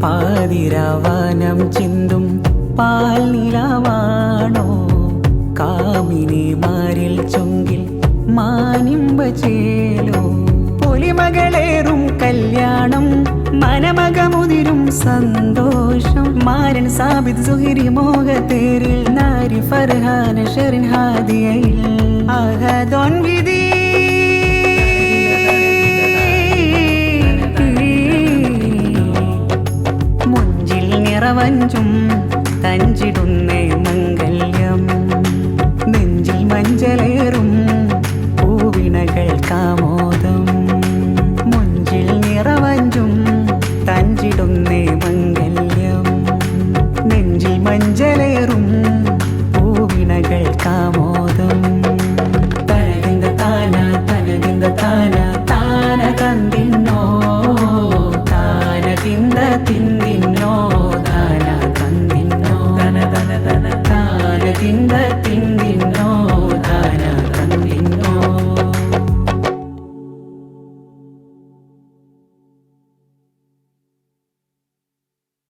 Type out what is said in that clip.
പാതിരാവാനം ചിന്തും പാൽ നിലാവാണോ കാമിനിമാരിൽ ചുങ്കിൽ മാനിമ്പ ചേലോ പൊലിമകളേറും കല്യാണം മനമകമുതിരും സന്തോഷം മാരൻ സാബിത് സുഹിരി മോഹത്തേരിൽ നാരി ഫർഹാന ഷെറിൻ ഹാദിയയിൽ അഹദോൻ വിധി മുഞ്ചിൽ നിറവഞ്ചും തഞ്ചിടുന്നേ മംഗല്യം നെഞ്ചിൽ മഞ്ചലേറും പൂവിണകൾ കാമോദം മുഞ്ചിൽ നിറവഞ്ചും തഞ്ചിടുന്ന